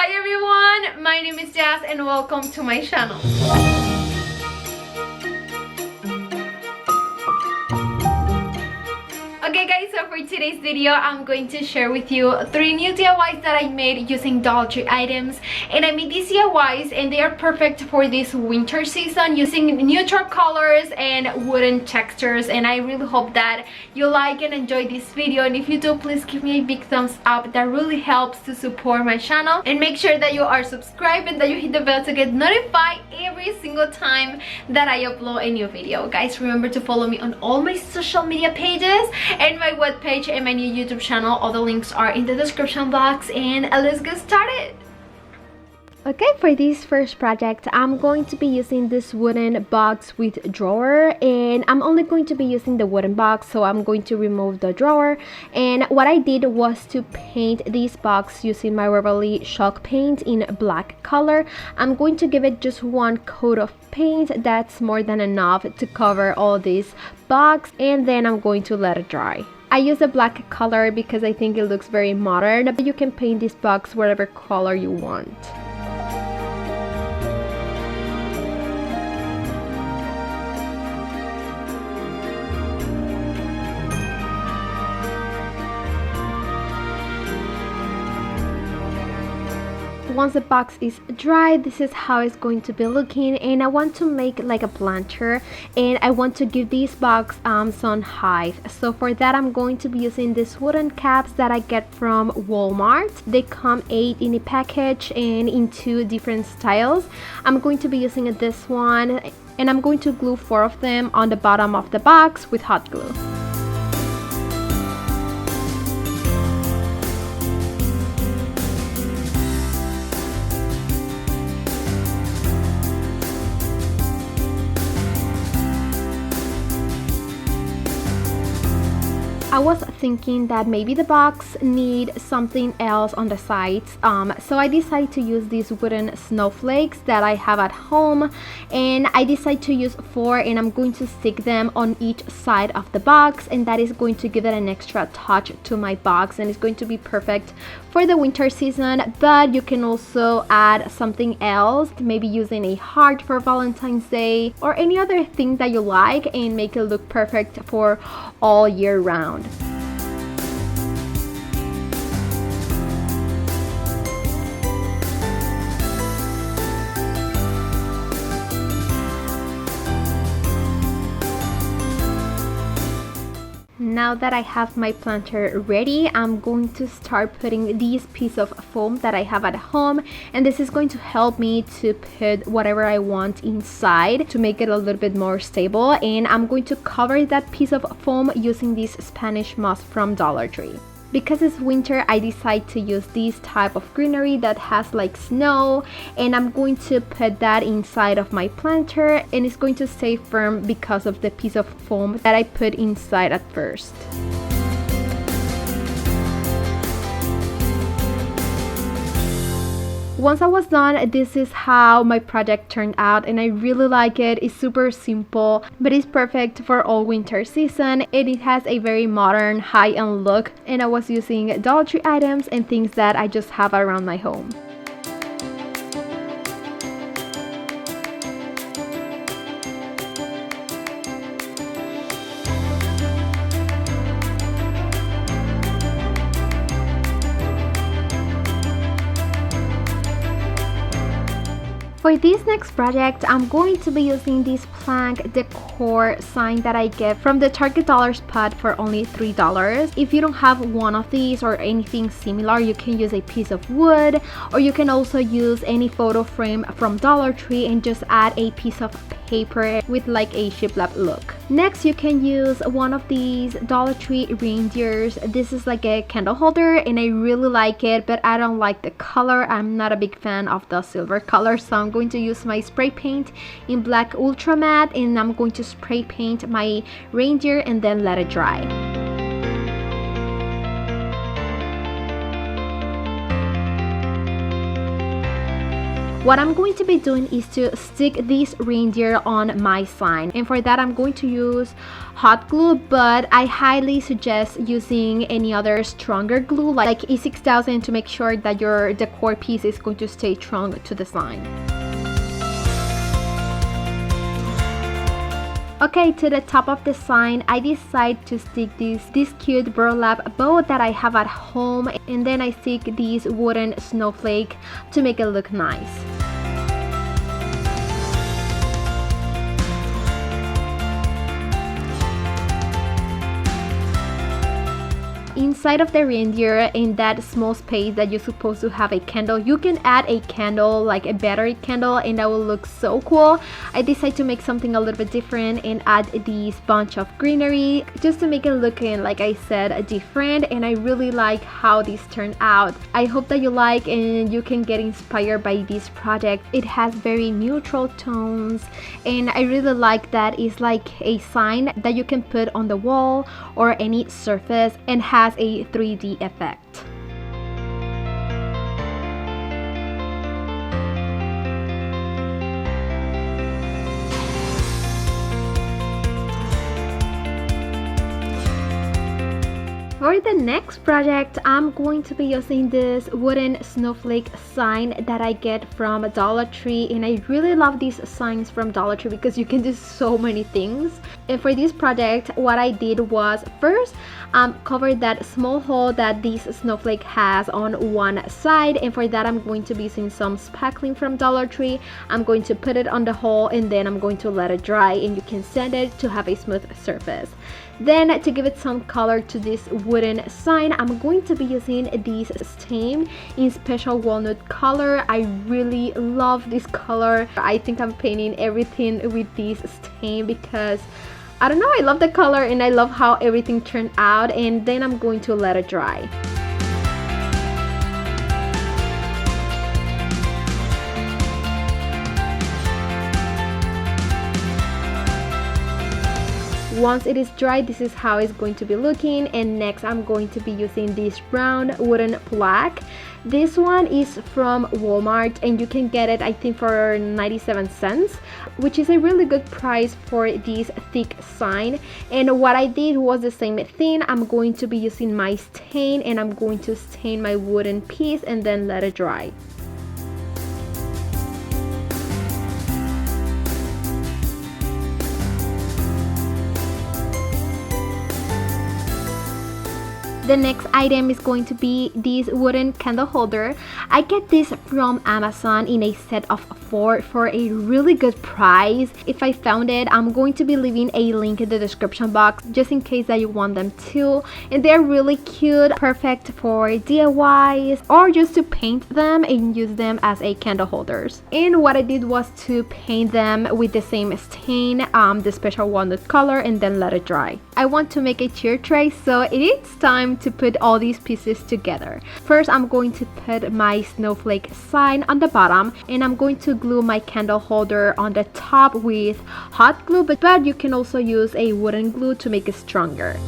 Hi everyone, my name is Jazz and welcome to my channel. Okay guys, so for today's video, I'm going to share with you 3 new DIYs that I made using Dollar Tree items. And I made these DIYs and they are perfect for this winter season using neutral colors and wooden textures. And I really hope that you like and enjoy this video. And if you do, please give me a big thumbs up. That really helps to support my channel. And make sure that you are subscribed and that you hit the bell to get notified every single time that I upload a new video. Guys, remember to follow me on all my social media pages and my webpage and my new YouTube channel. All the links are in the description box, and let's get started. Okay, for this first project, I'm going to be using this wooden box with drawer, and I'm only going to be using the wooden box, so I'm going to remove the drawer. And what I did was to paint this box using my Waverly chalk paint in black color. I'm going to give it just one coat of paint. That's more than enough to cover all this box, and then I'm going to let it dry. I use a black color because I think it looks very modern, but you can paint this box whatever color you want. Once the box is dry, this is how it's going to be looking, and I want to make like a planter, and I want to give this box some height. So for that, I'm going to be using these wooden caps that I get from Walmart. They come 8 in a package and in 2 different styles. I'm going to be using this one, and I'm going to glue 4 of them on the bottom of the box with hot glue. I was thinking that maybe the box need something else on the sides, so I decided to use these wooden snowflakes that I have at home, and I decided to use 4, and I'm going to stick them on each side of the box, and that is going to give it an extra touch to my box, and it's going to be perfect for the winter season. But you can also add something else, maybe using a heart for Valentine's Day or any other thing that you like, and make it look perfect for all year round. Now that I have my planter ready, I'm going to start putting this piece of foam that I have at home, and this is going to help me to put whatever I want inside to make it a little bit more stable. And I'm going to cover that piece of foam using this Spanish moss from Dollar Tree. Because it's winter, I decide to use this type of greenery that has like snow, and I'm going to put that inside of my planter, and it's going to stay firm because of the piece of foam that I put inside at first. Once I was done, this is how my project turned out, and I really like it. It's super simple, but it's perfect for all winter season, and it has a very modern high-end look, and I was using Dollar Tree items and things that I just have around my home. For this next project, I'm going to be using this plank decor sign that I get from the Target dollar spot for only $3. If you don't have one of these or anything similar, you can use a piece of wood, or you can also use any photo frame from Dollar Tree and just add a piece of paper with like a shiplap look. Next, you can use one of these Dollar Tree reindeers. This is like a candle holder, and I really like it, but I don't like the color. I'm not a big fan of the silver color, so I'm going to use my spray paint in black ultra matte, and I'm going to spray paint my reindeer and then let it dry. What I'm going to be doing is to stick this reindeer on my sign, and for that I'm going to use hot glue, but I highly suggest using any other stronger glue like E6000 to make sure that your decor piece is going to stay strong to the sign. Okay, to the top of the sign, I decide to stick this cute burlap bow that I have at home, and then I stick this wooden snowflake to make it look nice. Inside of the reindeer, in that small space that you're supposed to have a candle, you can add a candle, like a battery candle, and that will look so cool. I decided to make something a little bit different and add this bunch of greenery just to make it looking, like I said, different, and I really like how this turned out. I hope that you like and you can get inspired by this project. It has very neutral tones, and I really like that it's like a sign that you can put on the wall or any surface and has a 3D effect. For the next project, I'm going to be using this wooden snowflake sign that I get from Dollar Tree, and I really love these signs from Dollar Tree because you can do so many things. And for this project, what I did was first cover that small hole that this snowflake has on one side, and for that I'm going to be using some spackling from Dollar Tree. I'm going to put it on the hole and then I'm going to let it dry, and you can sand it to have a smooth surface. Then to give it some color to this wooden sign, I'm going to be using this stain in special walnut color. I really love this color. I think I'm painting everything with this stain because I don't know, I love the color and I love how everything turned out, and then I'm going to let it dry. Once it is dry, this is how it's going to be looking, and next I'm going to be using this brown wooden plaque. This one is from Walmart and you can get it I think for 97 cents, which is a really good price for this thick sign. And what I did was the same thing. I'm going to be using my stain and I'm going to stain my wooden piece and then let it dry. The next item is going to be this wooden candle holder. I get this from Amazon in a set of 4 for a really good price. If I found it, I'm going to be leaving a link in the description box just in case that you want them too. And they're really cute, perfect for DIYs or just to paint them and use them as a candle holders. And what I did was to paint them with the same stain, the special walnut color, and then let it dry. I want to make a cheer tray, so it is time to put all these pieces together. First, I'm going to put my snowflake sign on the bottom, and I'm going to glue my candle holder on the top with hot glue, but you can also use a wooden glue to make it stronger.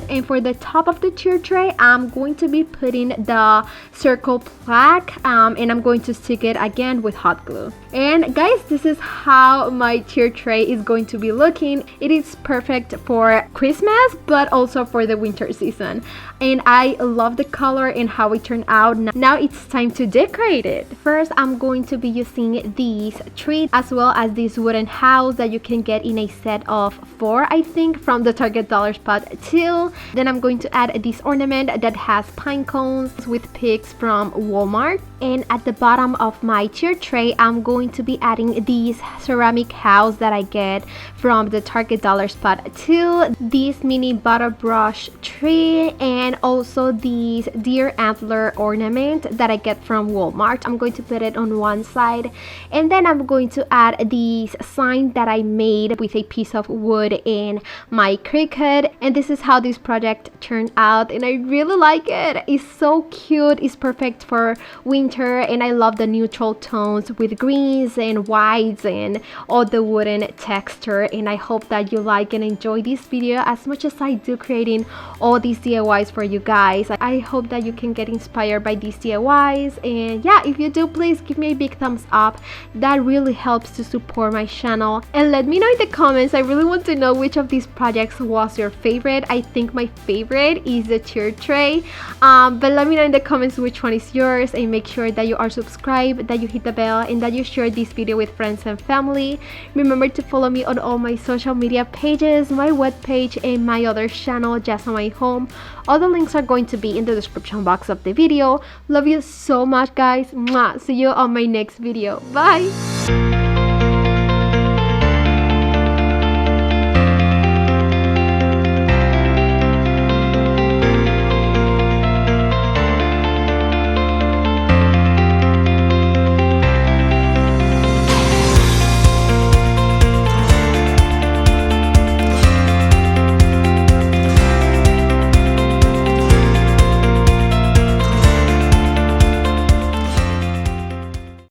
And for the top of the cheer tray, I'm going to be putting the circle plaque and I'm going to stick it again with hot glue. And guys, this is how my cheer tray is going to be looking. It is perfect for Christmas but also for the winter season, and I love the color and how it turned out. Now it's time to decorate it. First, I'm going to be using these trees as well as this wooden house that you can get in a set of 4 I think from the Target dollar spot too. Then I'm going to add this ornament that has pine cones with pigs from Walmart. And at the bottom of my cheer tray, I'm going to be adding these ceramic house that I get from the Target dollar spot too. This mini butter brush tree and also these deer antler ornament that I get from Walmart. I'm going to put it on one side, and then I'm going to add these sign that I made with a piece of wood in my Cricut. And this is how this project project turned out, and I really like it. It's so cute. It's perfect for winter, and I love the neutral tones with greens and whites and all the wooden texture. And I hope that you like and enjoy this video as much as I do creating all these DIYs for you guys. I hope that you can get inspired by these DIYs, and yeah, if you do, please give me a big thumbs up. That really helps to support my channel, and let me know in the comments. I really want to know which of these projects was your favorite. I think my favorite is the tier tray, but let me know in the comments which one is yours, and make sure that you are subscribed, that you hit the bell, and that you share this video with friends and family. Remember to follow me on all my social media pages, my webpage, and my other channel, Jazomy Home. All the links are going to be in the description box of the video. Love you so much, guys. Mwah. See you on my next video. Bye.